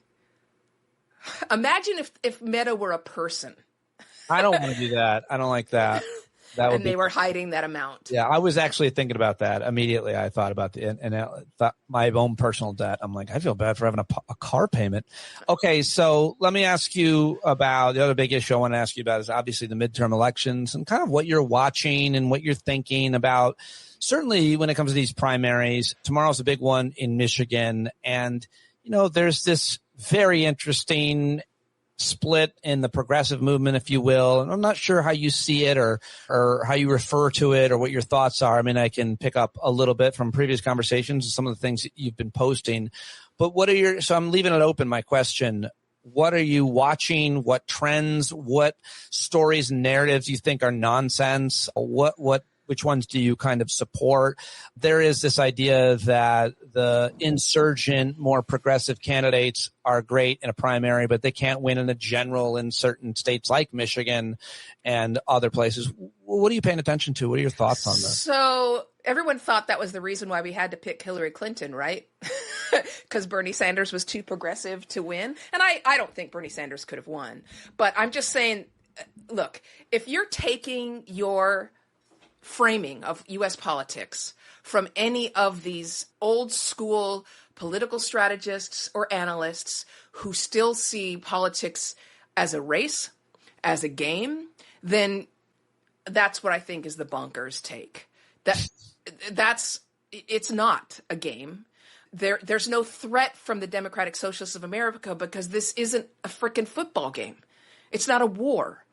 S9: if Meta were a person.
S1: I don't want to do that. I don't like that.
S9: and they were hiding that amount.
S1: Yeah, I was actually thinking about that immediately. I thought about my own personal debt. I'm like, I feel bad for having a car payment. Okay, so let me ask you about the other big issue I want to ask you about is obviously the midterm elections and kind of what you're watching and what you're thinking about. Certainly when it comes to these primaries, tomorrow's a big one in Michigan. And, there's this very interesting split in the progressive movement, if you will. And I'm not sure how you see it or how you refer to it or what your thoughts are. I mean, I can pick up a little bit from previous conversations and some of the things that you've been posting. But so I'm leaving it open, my question. What are you watching? What trends, what stories and narratives you think are nonsense? Which ones do you kind of support? There is this idea that the insurgent, more progressive candidates are great in a primary, but they can't win in a general in certain states like Michigan and other places. What are you paying attention to? What are your thoughts on this?
S9: So everyone thought that was the reason why we had to pick Hillary Clinton, right? Because Bernie Sanders was too progressive to win. And I don't think Bernie Sanders could have won. But I'm just saying, look, if you're taking your framing of U.S. politics from any of these old school political strategists or analysts who still see politics as a race, as a game, then that's what I think is the bonkers take. It's not a game. There's no threat from the Democratic Socialists of America because this isn't a frickin' football game. It's not a war,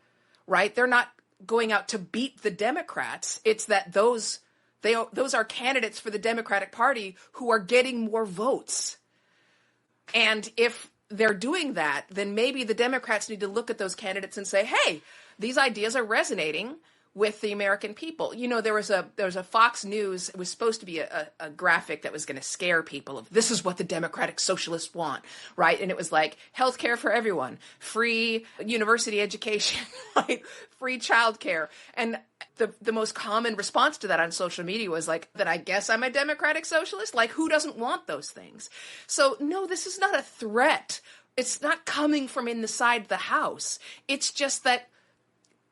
S9: right? They're not going out to beat the Democrats. It's that those are candidates for the Democratic Party who are getting more votes. And if they're doing that, then maybe the Democrats need to look at those candidates and say, hey, these ideas are resonating with the American people. There was a Fox News, it was supposed to be a graphic that was going to scare people of this is what the Democratic Socialists want, right? And it was like healthcare for everyone, free university education, right? Free childcare. And the most common response to that on social media was like, that I guess I'm a Democratic Socialist? Like, who doesn't want those things? So no, this is not a threat. It's not coming from inside the house. It's just that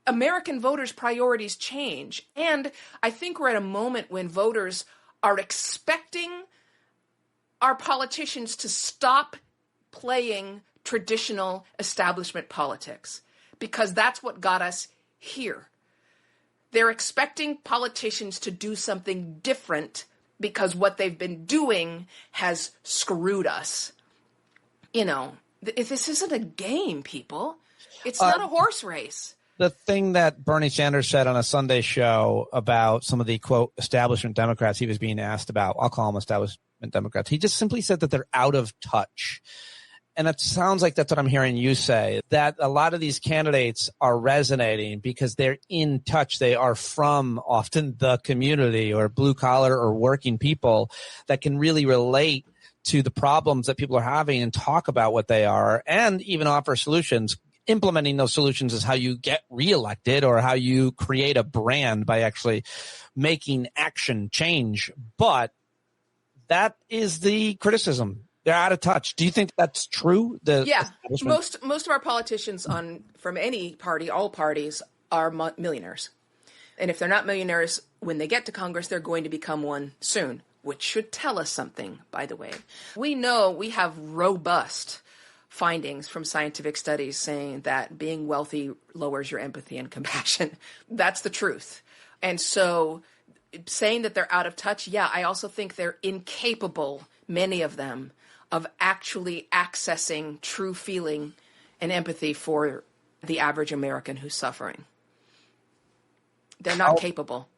S9: American voters' priorities change. And I think we're at a moment when voters are expecting our politicians to stop playing traditional establishment politics because that's what got us here. They're expecting politicians to do something different because what they've been doing has screwed us. This isn't a game, people. It's not a horse race.
S1: The thing that Bernie Sanders said on a Sunday show about some of the, quote, establishment Democrats he was being asked about, I'll call them establishment Democrats, he just simply said that they're out of touch. And it sounds like that's what I'm hearing you say, that a lot of these candidates are resonating because they're in touch. They are from often the community or blue collar or working people that can really relate to the problems that people are having and talk about what they are and even offer solutions. Implementing those solutions is how you get reelected or how you create a brand by actually making action change. But that is the criticism. They're out of touch. Do you think that's true?
S9: Yeah. Most of our politicians from any party, all parties, are millionaires. And if they're not millionaires when they get to Congress, they're going to become one soon, which should tell us something, by the way. We know we have robust findings from scientific studies saying that being wealthy lowers your empathy and compassion. That's the truth. And so saying that they're out of touch, yeah, I also think they're incapable, many of them, of actually accessing true feeling and empathy for the average American who's suffering. They're not capable.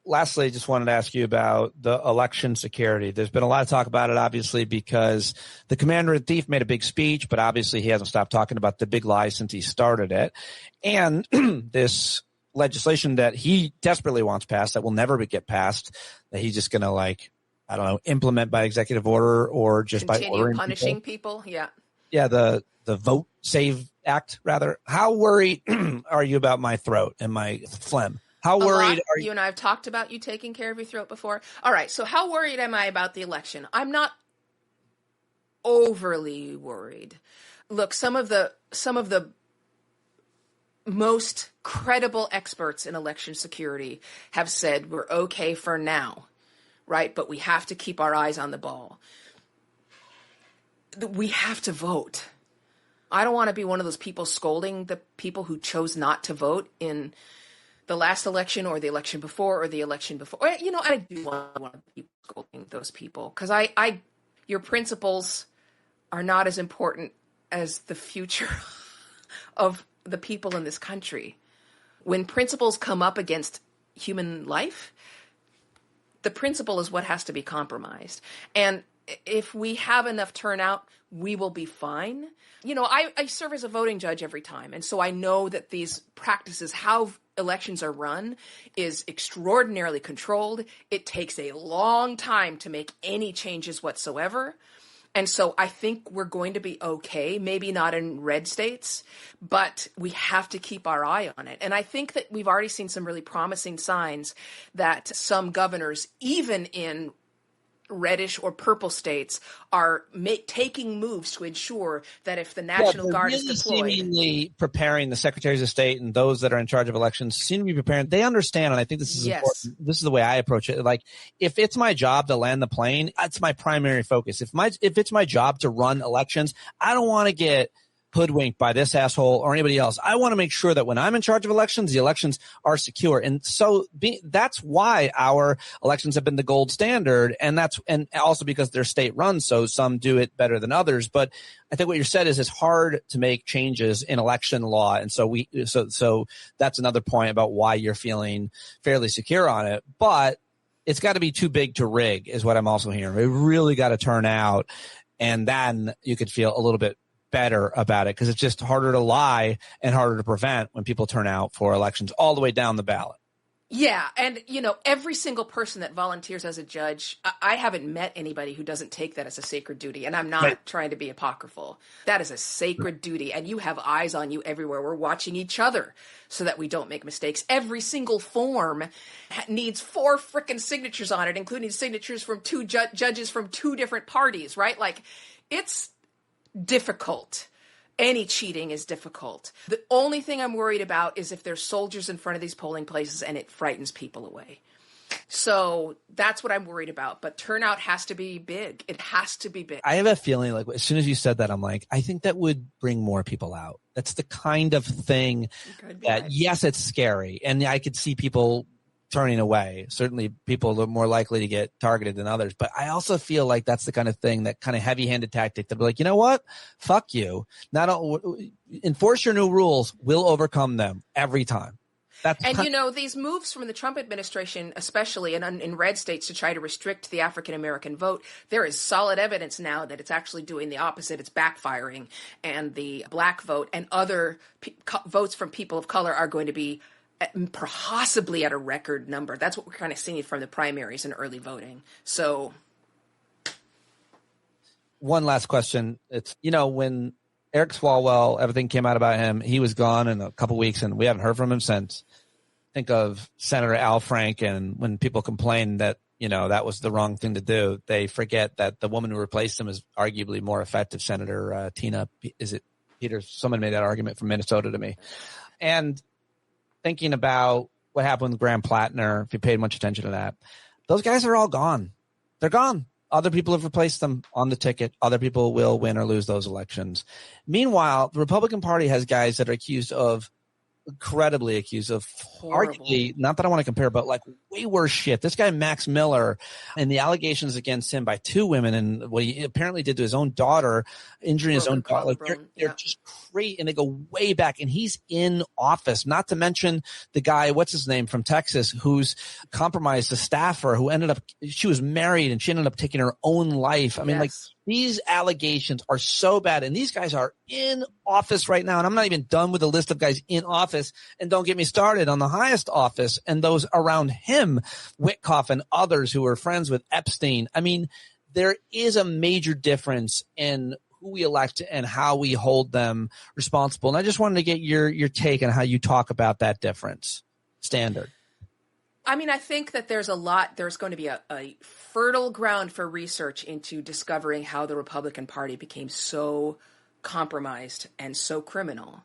S1: Lastly, I just wanted to ask you about the election security. There's been a lot of talk about it, obviously, because the commander-in-chief made a big speech, but obviously he hasn't stopped talking about the big lie since he started it. And this legislation that he desperately wants passed that will never get passed, that he's just going to, implement by executive order or just by ordering
S9: punishing people. Yeah.
S1: Yeah, the Vote Save Act, rather. How worried are you about my throat and my phlegm? How worried are you?
S9: You and I have talked about you taking care of your throat before. All right. So how worried am I about the election? I'm not overly worried. Look, some of the most credible experts in election security have said we're okay for now, right? But we have to keep our eyes on the ball. We have to vote. I don't want to be one of those people scolding the people who chose not to vote in the last election or the election before or the election before. You know, I do want to be scolding those people because your principles are not as important as the future of the people in this country. When principles come up against human life, the principle is what has to be compromised. And if we have enough turnout, we will be fine. You know, I serve as a voting judge every time. And so I know that these practices, how elections are run, is extraordinarily controlled. It takes a long time to make any changes whatsoever. And so I think we're going to be okay, maybe not in red states, but we have to keep our eye on it. And I think that we've already seen some really promising signs that some governors, even in reddish or purple states, are taking moves to ensure that if the National Guard
S1: really
S9: is deployed,
S1: seemingly preparing the secretaries of state and those that are in charge of elections seem to be preparing. They understand, and I think this is important. This is the way I approach it. Like, if it's my job to land the plane, that's my primary focus. If it's my job to run elections, I don't want to get hoodwinked by this asshole or anybody else. I want to make sure that when I'm in charge of elections, the elections are secure. And so that's why our elections have been the gold standard. And also because they're state run. So some do it better than others. But I think what you said is it's hard to make changes in election law. And so so that's another point about why you're feeling fairly secure on it. But it's got to be too big to rig is what I'm also hearing. It really got to turn out. And then you could feel a little bit better about it, because it's just harder to lie and harder to prevent when people turn out for elections all the way down the ballot.
S9: Yeah. And, you know, every single person that volunteers as a judge, I haven't met anybody who doesn't take that as a sacred duty. And I'm not trying to be apocryphal. That is a sacred duty. And you have eyes on you everywhere. We're watching each other so that we don't make mistakes. Every single form needs 4 frickin' signatures on it, including signatures from 2 judges from 2 different parties, right? Like, it's difficult. Any cheating is difficult. The only thing I'm worried about is if there's soldiers in front of these polling places and it frightens people away. So that's what I'm worried about. But turnout has to be big. It has to be big.
S1: I have a feeling like as soon as you said that, I'm like, I think that would bring more people out. That's the kind of thing that, yes, it's scary. And I could see people turning away. Certainly people are more likely to get targeted than others. But I also feel like that's the kind of thing, that kind of heavy-handed tactic to be like, you know what? Fuck you. Enforce your new rules. We'll overcome them every time.
S9: You know, these moves from the Trump administration, especially in red states, to try to restrict the African-American vote, there is solid evidence now that it's actually doing the opposite. It's backfiring. And the black vote and other votes from people of color are going to be possibly at a record number. That's what we're kind of seeing from the primaries and early voting. So,
S1: one last question. It's, you know, when Eric Swalwell, everything came out about him, he was gone in a couple weeks and we haven't heard from him since. Think of Senator Al Franken, when people complain that, you know, that was the wrong thing to do, they forget that the woman who replaced him is arguably more effective. Senator Tina, is it Peters? Someone made that argument from Minnesota to me. And thinking about what happened with Graham Plattner, if you paid much attention to that, those guys are all gone. They're gone. Other people have replaced them on the ticket. Other people will win or lose those elections. Meanwhile, the Republican Party has guys that are incredibly accused of arguably, not that I want to compare, but like way worse shit. This guy, Max Miller, and the allegations against him by 2 women and what he apparently did to his own daughter, injuring his own daughter. Like they're just great, and they go way back, and he's in office. Not to mention the guy, what's his name, from Texas, who's compromised a staffer who she was married and she ended up taking her own life. I mean, like, these allegations are so bad, and these guys are in office right now. And I'm not even done with the list of guys in office. And don't get me started on the highest office and those around him, Witkoff and others who are friends with Epstein. I mean, there is a major difference in who we elect and how we hold them responsible. And I just wanted to get your take on how you talk about that difference. Standard.
S9: I mean, I think that there's going to be a fertile ground for research into discovering how the Republican Party became so compromised and so criminal.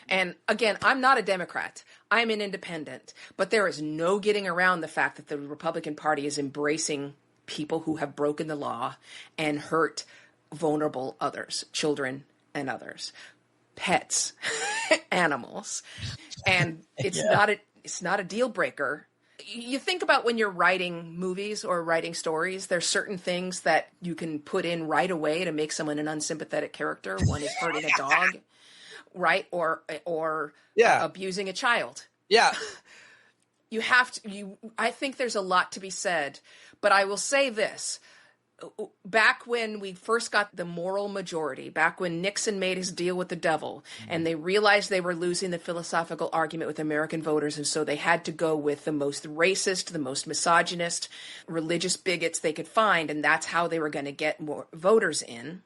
S9: And again, I'm not a Democrat. I'm an independent. But there is no getting around the fact that the Republican Party is embracing people who have broken the law and hurt vulnerable others, children and others, pets, animals. And it's not a deal breaker. You think about when you're writing movies or writing stories, there's certain things that you can put in right away to make someone an unsympathetic character. One is hurting a dog, right? Or abusing a child.
S1: Yeah.
S9: You have to, I think there's a lot to be said, but I will say this. Back when we first got the moral majority, back when Nixon made his deal with the devil, and they realized they were losing the philosophical argument with American voters, and so they had to go with the most racist, the most misogynist, religious bigots they could find, and that's how they were going to get more voters in.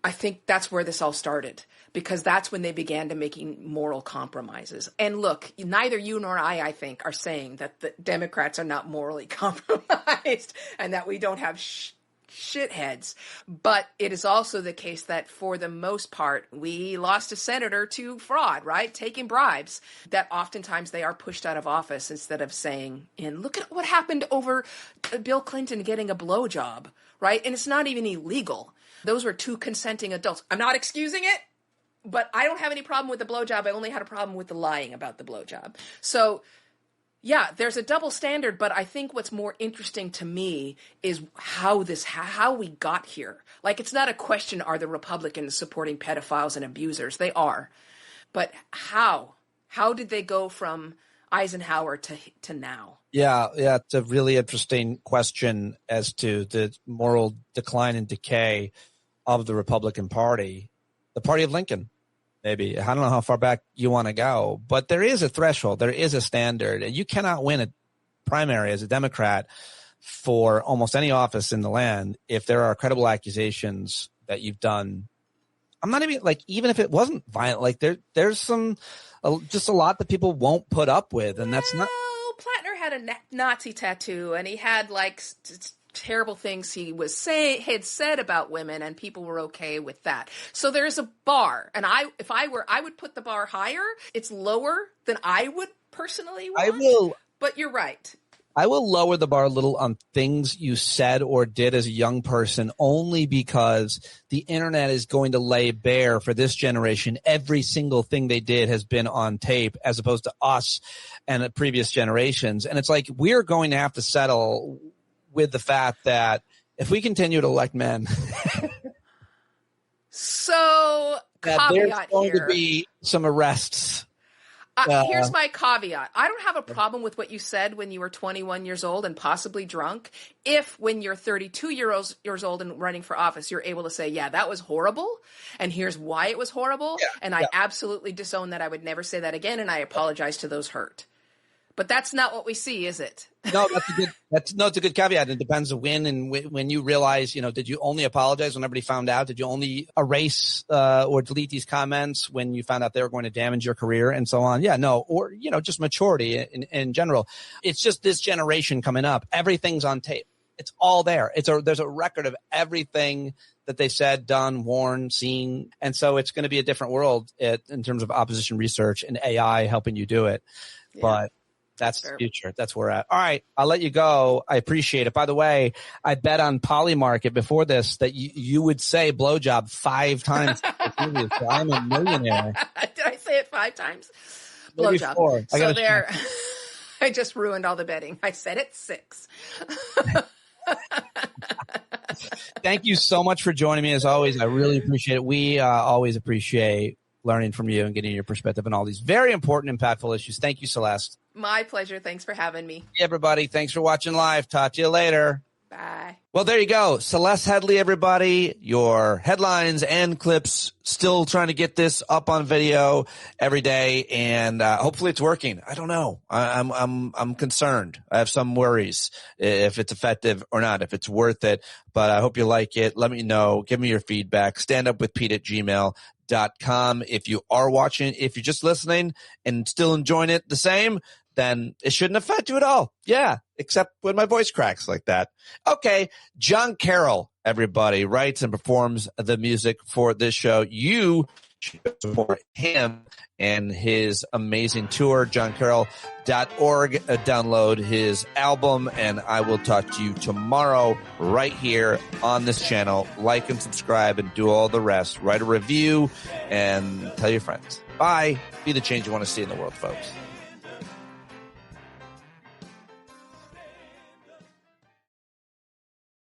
S9: I think that's where this all started, because that's when they began to making moral compromises. And look, neither you nor I think, are saying that the Democrats are not morally compromised and that we don't have shitheads. But it is also the case that for the most part, we lost a senator to fraud, right? Taking bribes, that oftentimes they are pushed out of office instead of saying, and look at what happened over Bill Clinton getting a blowjob, right? And it's not even illegal. Those were two consenting adults. I'm not excusing it, but I don't have any problem with the blowjob. I only had a problem with the lying about the blowjob. So yeah, there's a double standard, but I think what's more interesting to me is how we got here. Like, it's not a question, are the Republicans supporting pedophiles and abusers? They are. But how? How did they go from Eisenhower to now?
S1: Yeah, it's a really interesting question as to the moral decline and decay of the Republican Party, the party of Lincoln. Maybe. I don't know how far back you want to go, but there is a threshold. There is a standard. And you cannot win a primary as a Democrat for almost any office in the land if there are credible accusations that you've done. I'm not even even if it wasn't violent, like there's some just a lot that people won't put up with, and that's not.
S9: Plattner had a Nazi tattoo, and he had terrible things he had said about women, and people were okay with that. So there's a bar, and I would put the bar higher. It's lower than I would personally want.
S1: I will,
S9: but you're right.
S1: I will lower the bar a little on things you said or did as a young person, only because the internet is going to lay bare for this generation. Every single thing they did has been on tape, as opposed to us and the previous generations. And it's like, we're going to have to settle with the fact that if we continue to elect men,
S9: so caveat
S1: there's going
S9: here.
S1: To be some arrests.
S9: Here's my caveat. I don't have a problem with what you said when you were 21 years old and possibly drunk. If when you're 32 years old and running for office, you're able to say, yeah, that was horrible, and here's why it was horrible, and I absolutely disown that. I would never say that again, and I apologize to those hurt. But that's not what we see, is it?
S1: No, it's a good caveat. It depends on when you realize, did you only apologize when everybody found out? Did you only erase or delete these comments when you found out they were going to damage your career and so on? Yeah, no, or, just maturity in general. It's just this generation coming up. Everything's on tape. It's all there. There's a record of everything that they said, done, worn, seen. And so it's going to be a different world in terms of opposition research and AI helping you do it. Yeah. But that's the future. That's where we're at. All right. I'll let you go. I appreciate it. By the way, I bet on Polymarket before this that you would say blowjob 5 times. So I'm a millionaire.
S9: Did I say it 5 times? Blowjob. So there, I just ruined all the betting. I said it 6.
S1: Thank you so much for joining me. As always, I really appreciate it. We always appreciate learning from you and getting your perspective on all these very important, impactful issues. Thank you, Celeste.
S9: My pleasure. Thanks for having me.
S1: Hey, everybody. Thanks for watching live. Talk to you later.
S9: Bye.
S1: Well, there you go. Celeste Headlee, everybody. Your headlines and clips. Still trying to get this up on video every day, and hopefully it's working. I don't know. I'm concerned. I have some worries if it's effective or not, if it's worth it. But I hope you like it. Let me know. Give me your feedback. StandUpWithPete@gmail.com. If you are watching, if you're just listening and still enjoying it the same, then it shouldn't affect you at all. Yeah, except when my voice cracks like that. Okay, John Carroll everybody writes and performs the music for this show. You should support him and his amazing tour, johncarroll.org. Download his album, and I will talk to you tomorrow right here on this channel. Like and subscribe and do all the rest. Write a review and tell your friends. Bye. Be the change you want to see in the world, folks.